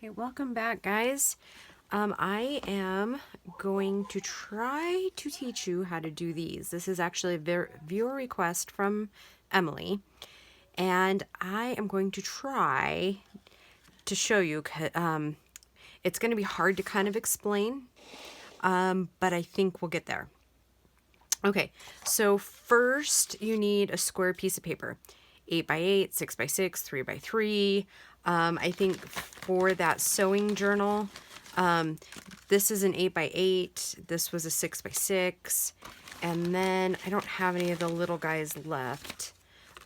right, welcome back, guys. I am going to try to teach you how to do these. This is actually a viewer request from Emily, and I am going to try to show you. It's going to be hard to kind of explain, but I think we'll get there. Okay, so first you need a square piece of paper, 8 by 8, 6 by 6, 3 by 3. I think for that sewing journal, this is an 8 by 8. This was a 6 by 6. And then I don't have any of the little guys left.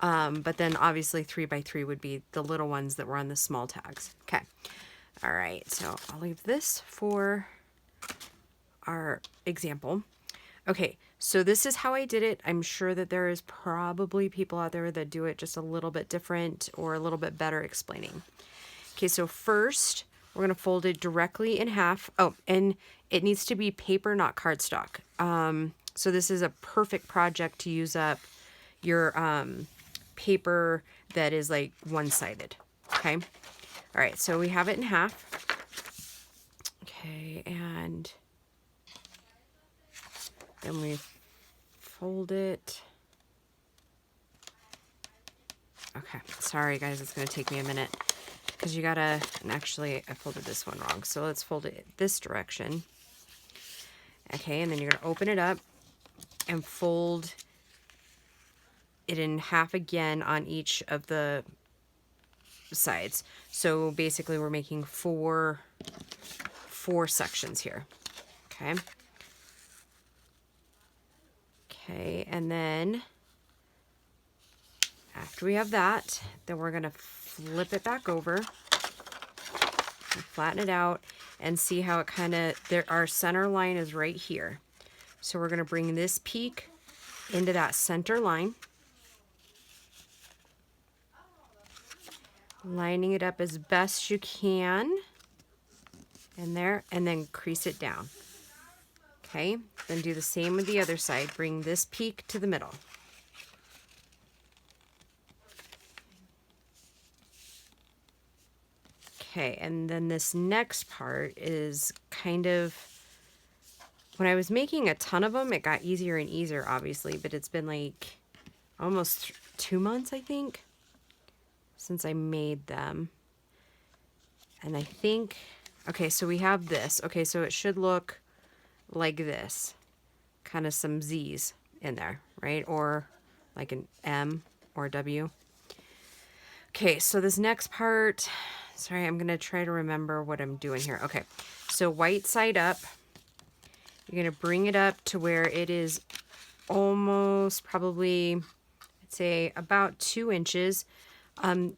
But then obviously 3 by 3 would be the little ones that were on the small tags. Okay. All right. So I'll leave this for our example. Okay, so this is how I did it. I'm sure that there is probably people out there that do it just a little bit different or a little bit better explaining. Okay, so first we're going to fold it directly in half. Oh, and it needs to be paper, not cardstock. So this is a perfect project to use up your paper that is like one-sided. Okay, all right, so we have it in half. Okay, and then we fold it. Okay, sorry guys, it's gonna take me a minute because you gotta, and actually I folded this one wrong. So let's fold it this direction. Okay, and then you're gonna open it up and fold it in half again on each of the sides. So basically we're making four sections here. Okay. Okay, and then after we have that, then we're gonna flip it back over and flatten it out and see how it kind of, our center line is right here. So we're gonna bring this peak into that center line, lining it up as best you can in there, and then crease it down. Okay, then do the same with the other side. Bring this peak to the middle. Okay, and then this next part is kind of, when I was making a ton of them, it got easier and easier, obviously, but it's been like almost 2 months, I think, since I made them. And I think, okay, so we have this. Okay, so it should look like this, kind of some Z's in there, right? Or like an M or W. Okay, so this next part, sorry, I'm gonna try to remember what I'm doing here. Okay, so white side up, you're gonna bring it up to where it is almost probably, I'd say about 2 inches. And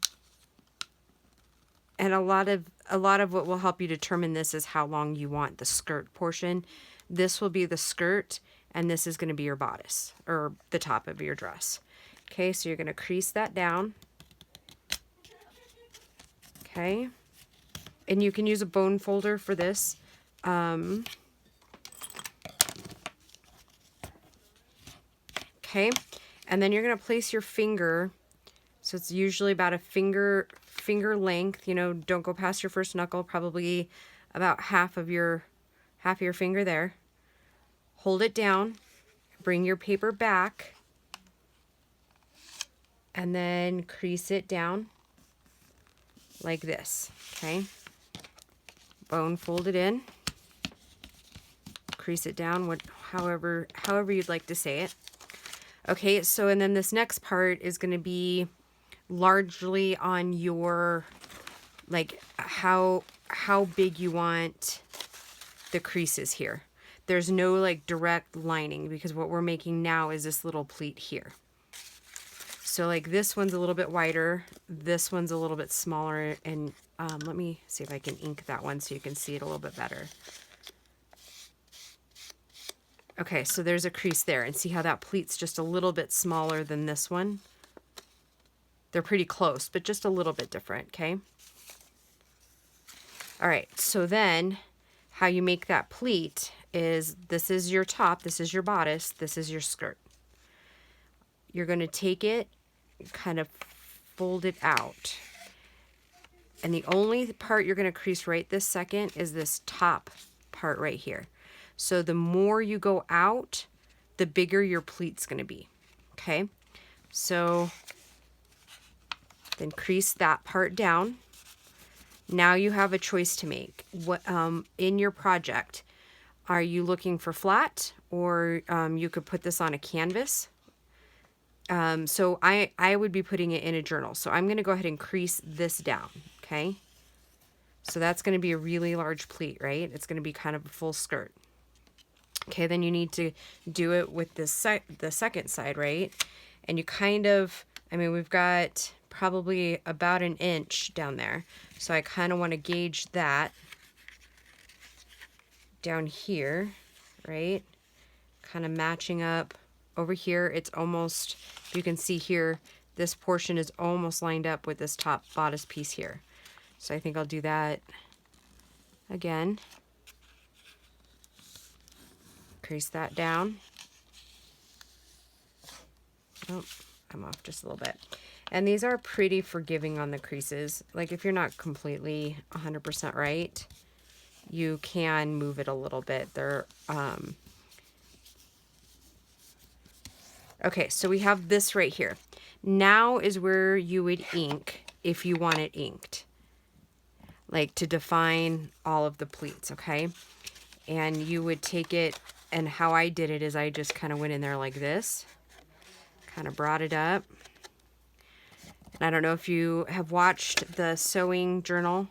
a lot of what will help you determine this is how long you want the skirt portion. This will be the skirt, and this is going to be your bodice, or the top of your dress. Okay, so you're going to crease that down. Okay, and you can use a bone folder for this. Okay, and then you're going to place your finger, so it's usually about a finger length, you know, don't go past your first knuckle, probably about half of your finger there. Hold it down, bring your paper back, and then crease it down like this. Okay, bone fold it in, crease it down, however you'd like to say it. Okay, so and then this next part is going to be largely on your, like, how big you want the creases here. There's no like direct lining because what we're making now is this little pleat here. So like this one's a little bit wider, this one's a little bit smaller, and let me see if I can ink that one so you can see it a little bit better. Okay, so there's a crease there, and see how that pleat's just a little bit smaller than this one? They're pretty close, but just a little bit different, okay? All right, so then how you make that pleat is, this is your top, this is your bodice, this is your skirt. You're going to take it, kind of fold it out. And the only part you're going to crease right this second is this top part right here. So the more you go out, the bigger your pleat's going to be. Okay, so then crease that part down. Now you have a choice to make. What in your project, are you looking for flat, or you could put this on a canvas? So I would be putting it in a journal. So I'm going to go ahead and crease this down. Okay, so that's going to be a really large pleat, right? It's going to be kind of a full skirt. Okay, then you need to do it with the second side, right? And you kind of, I mean, we've got probably about an inch down there. So I kind of want to gauge that down here, right? Kind of matching up over here. It's almost, you can see here, this portion is almost lined up with this top bodice piece here. So I think I'll do that again. Crease that down. Oh, I'm off just a little bit. And these are pretty forgiving on the creases. Like if you're not completely 100% right, you can move it a little bit. They're, okay, so we have this right here. Now is where you would ink if you want it inked. Like to define all of the pleats, okay? And you would take it, and how I did it is I just kind of went in there like this, kind of brought it up. And I don't know if you have watched the sewing journal,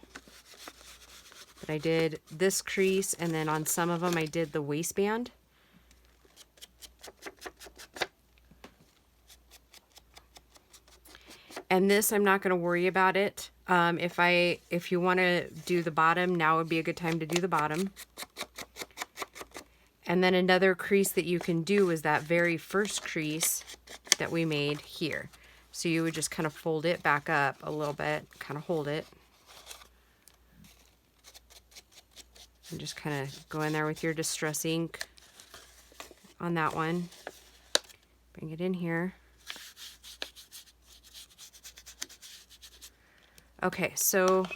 but I did this crease, and then on some of them I did the waistband. And this, I'm not going to worry about it. If you want to do the bottom, now would be a good time to do the bottom. And then another crease that you can do is that very first crease that we made here. So you would just kind of fold it back up a little bit, kind of hold it. And just kind of go in there with your distress ink on that one. Bring it in here. Okay, so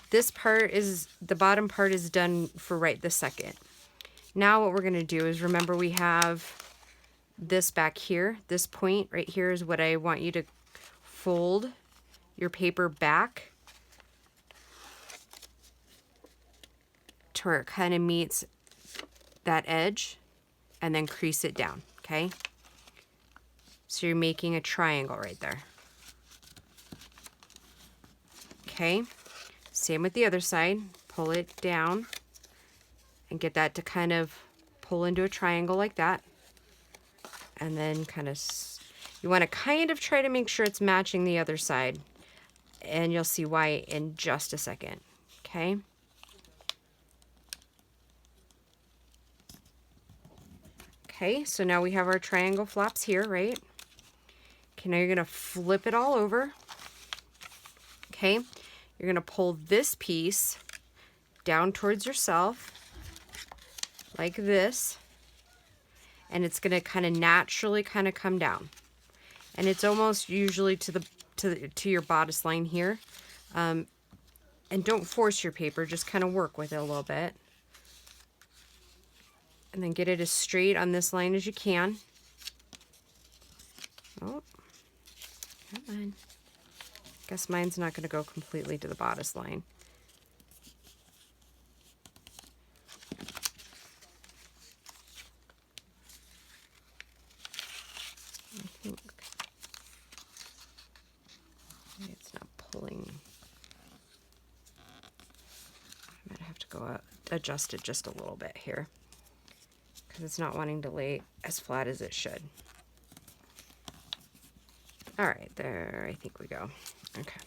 this part is, the bottom part is done for right this second. Now what we're going to do is, remember we have this back here. This point right here is what I want you to fold your paper back to where it kind of meets that edge, and then crease it down, okay? So you're making a triangle right there. Okay, same with the other side. Pull it down and get that to kind of pull into a triangle like that. And then kind of, you want to kind of try to make sure it's matching the other side. And you'll see why in just a second. Okay. Okay, so now we have our triangle flaps here, right? Okay, now you're going to flip it all over. Okay. You're going to pull this piece down towards yourself like this, and it's going to kind of naturally kind of come down. And it's almost usually to your bodice line here. And don't force your paper, just kind of work with it a little bit. And then get it as straight on this line as you can. Oh, come on. Guess mine's not going to go completely to the bodice line. I think maybe it's not pulling. I might have to go adjust it just a little bit here, because it's not wanting to lay as flat as it should. All right, there I think we go. Okay.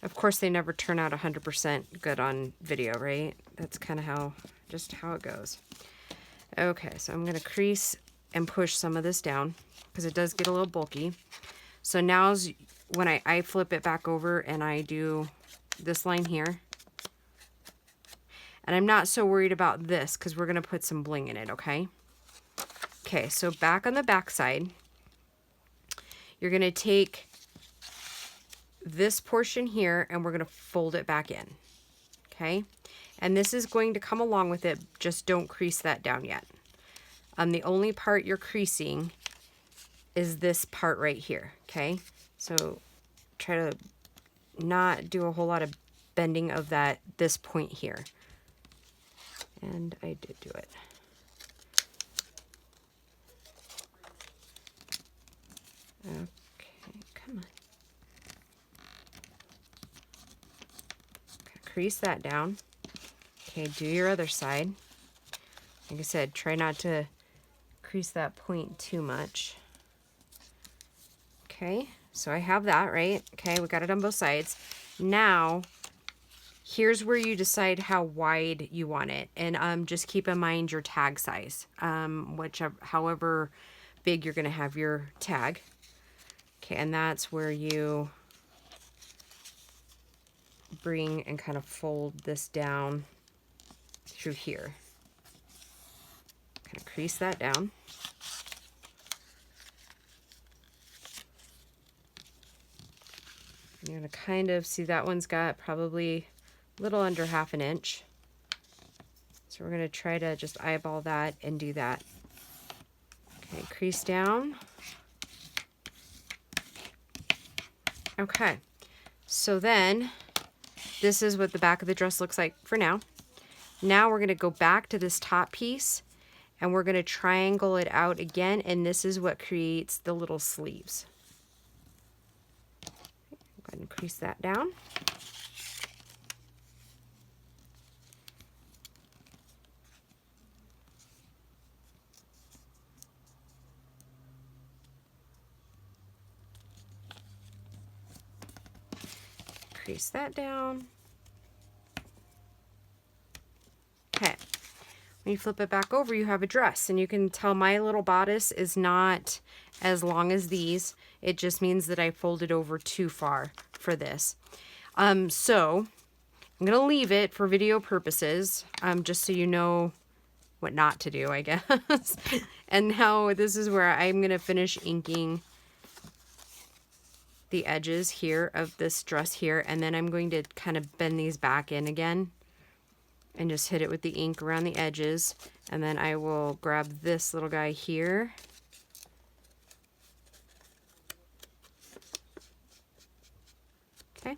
Of course, they never turn out 100% good on video, right? That's kind of just how it goes. Okay, so I'm going to crease and push some of this down because it does get a little bulky. So now's when I flip it back over and I do this line here. And I'm not so worried about this because we're going to put some bling in it, okay? Okay, so back on the back side, you're going to take this portion here and we're going to fold it back in. Okay. And this is going to come along with it. Just don't crease that down yet. The only part you're creasing is this part right here. Okay. So try to not do a whole lot of bending of this point here. And I did do it. Okay, come on. Okay, crease that down. Okay, do your other side. Like I said, try not to crease that point too much. Okay, so I have that, right? Okay, we got it on both sides. Now, here's where you decide how wide you want it. And just keep in mind your tag size, however big you're gonna have your tag. Okay, and that's where you bring and kind of fold this down through here. Kind of crease that down. You're gonna kind of see that one's got probably a little under 1/2 inch. So we're gonna try to just eyeball that and do that. Okay, crease down. Okay, so then this is what the back of the dress looks like for now. Now we're gonna go back to this top piece and we're gonna triangle it out again, and this is what creates the little sleeves. Go ahead and crease that down. Crease that down. Okay. When you flip it back over, you have a dress, and you can tell my little bodice is not as long as these. It just means that I folded over too far for this. So I'm going to leave it for video purposes, just so you know what not to do, I guess. And now this is where I'm going to finish inking the edges here of this dress here, and then I'm going to kind of bend these back in again and just hit it with the ink around the edges, and then I will grab this little guy here okay,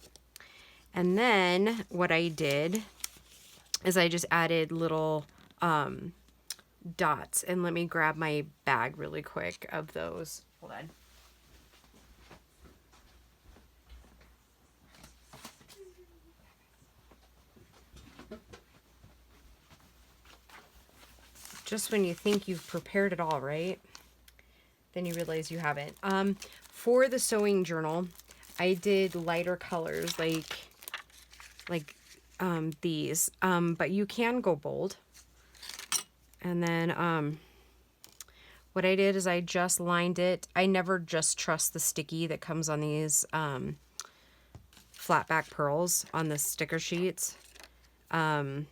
and then what I did is I just added little dots, and let me grab my bag really quick of those. Hold on. Just when you think you've prepared it all, right? Then you realize you haven't. For the sewing journal, I did lighter colors like these, but you can go bold. And then what I did is I just lined it. I never just trust the sticky that comes on these flat back pearls on the sticker sheets, because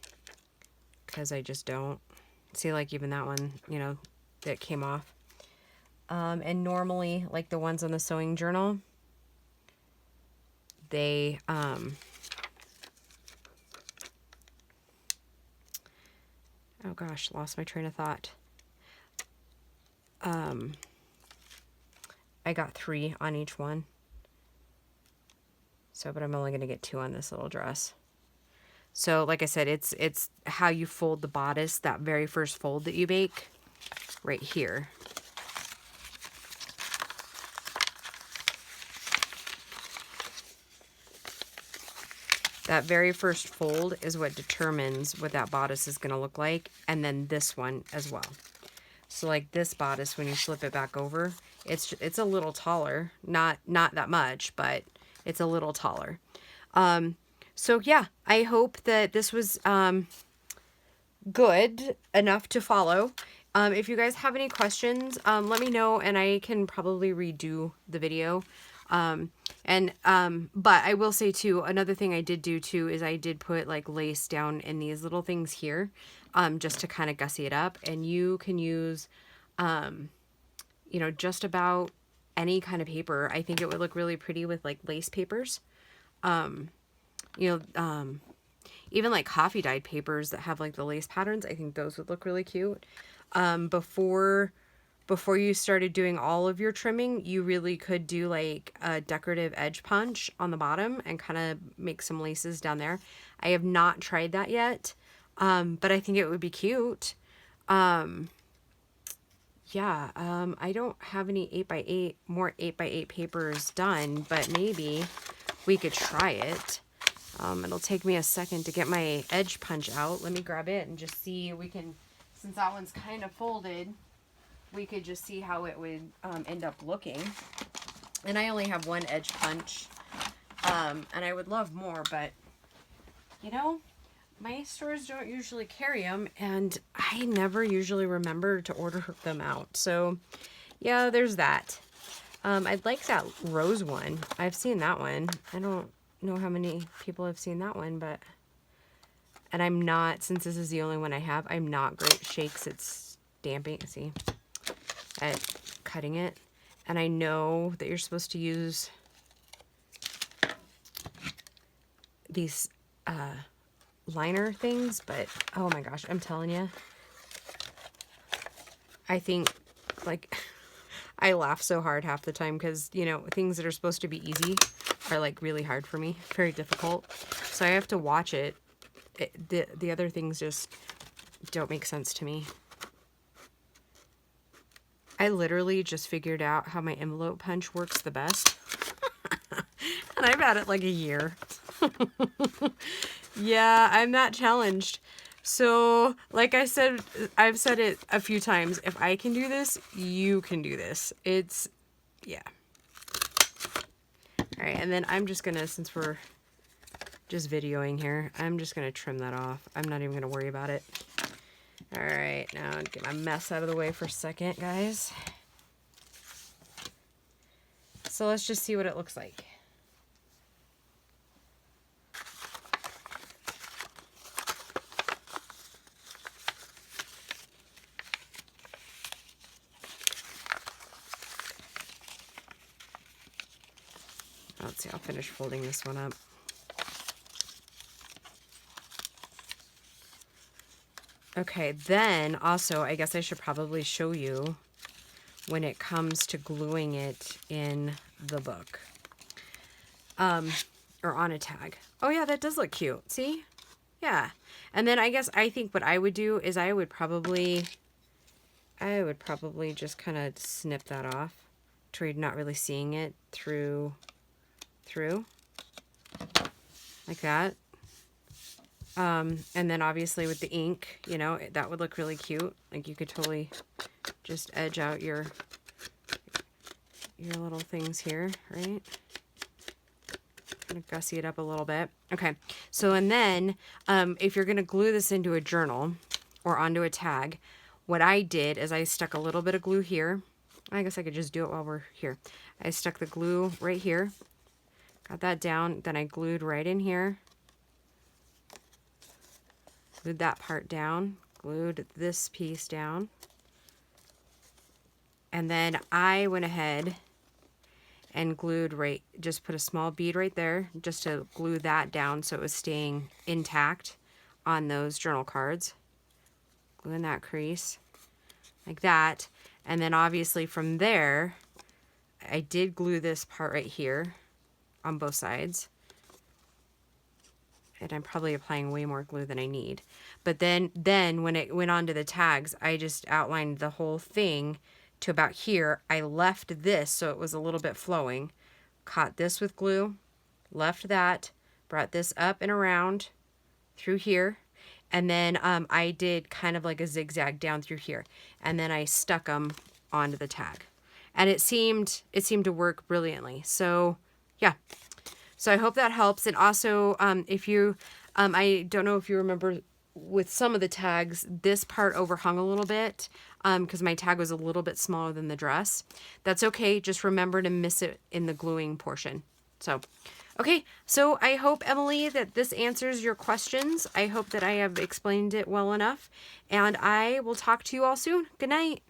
I just don't. See, like even that one, you know, that came off. And normally, like the ones on the sewing journal, they, oh gosh, lost my train of thought. I got 3 on each one. So, but I'm only going to get 2 on this little dress. So, like I said, it's how you fold the bodice, that very first fold that you make, right here. That very first fold is what determines what that bodice is going to look like, and then this one as well. So, like this bodice, when you flip it back over, it's a little taller, not that much, but it's a little taller. So yeah, I hope that this was good enough to follow. If you guys have any questions, let me know, and I can probably redo the video. But I will say too, another thing I did do too is I did put like lace down in these little things here, just to kind of gussy it up. And you can use, you know, just about any kind of paper. I think it would look really pretty with like lace papers. You know, even like coffee dyed papers that have like the lace patterns. I think those would look really cute. Before you started doing all of your trimming, you really could do like a decorative edge punch on the bottom and kind of make some laces down there. I have not tried that yet, but I think it would be cute. Yeah, I don't have any 8x8, more 8x8 papers done, but maybe we could try it. It'll take me a second to get my edge punch out. Let me grab it and just see, we can, since that one's kind of folded, we could just see how it would end up looking. And I only have one edge punch, and I would love more, but you know, my stores don't usually carry them, and I never usually remember to order them out. So yeah, there's that. I'd like that rose one. I've seen that one. I don't know how many people have seen that one, but, and I'm not, since this is the only one I have, I'm not great shakes at stamping, see, at cutting it. And I know that you're supposed to use these liner things, but oh my gosh, I'm telling you, I think, like, I laugh so hard half the time because, you know, things that are supposed to be easy are like really hard for me, very difficult. So I have to watch it. The other things just don't make sense to me. I literally just figured out how my envelope punch works the best. And I've had it like a year. Yeah, I'm that challenged. So, like I said, I've said it a few times. If I can do this, you can do this. It's, yeah. All right, and then I'm just gonna, since we're just videoing here, I'm just gonna trim that off. I'm not even gonna worry about it. All right, now get my mess out of the way for a second, guys. So let's just see what it looks like. Let's see, I'll finish folding this one up. Okay, then also, I guess I should probably show you when it comes to gluing it in the book. Or on a tag. Oh yeah, that does look cute. See? Yeah. And then I guess I think what I would do is I would probably just kind of snip that off to where you're not really seeing it through like that. And then obviously with the ink, you know, that would look really cute. Like you could totally just edge out your little things here, right? Kind of gussy it up a little bit. Okay, so and then if you're gonna glue this into a journal or onto a tag, what I did is I stuck a little bit of glue here. I guess I could just do it while we're here. I stuck the glue right here, got that down, then I glued right in here, glued that part down, glued this piece down, and then I went ahead and glued right, just put a small bead right there just to glue that down so it was staying intact on those journal cards. Glue in that crease like that, and then obviously from there I did glue this part right here on both sides, and I'm probably applying way more glue than I need. But then when it went onto the tags, I just outlined the whole thing to about here. I left this so it was a little bit flowing, caught this with glue, left that, brought this up and around through here, and then I did kind of like a zigzag down through here, and then I stuck them onto the tag, and it seemed to work brilliantly. So yeah, so I hope that helps. And also if you I don't know if you remember, with some of the tags, this part overhung a little bit because my tag was a little bit smaller than the dress. That's okay. Just remember to miss it in the gluing portion. So, okay. So I hope, Emily, that this answers your questions. I hope that I have explained it well enough, and I will talk to you all soon. Good night.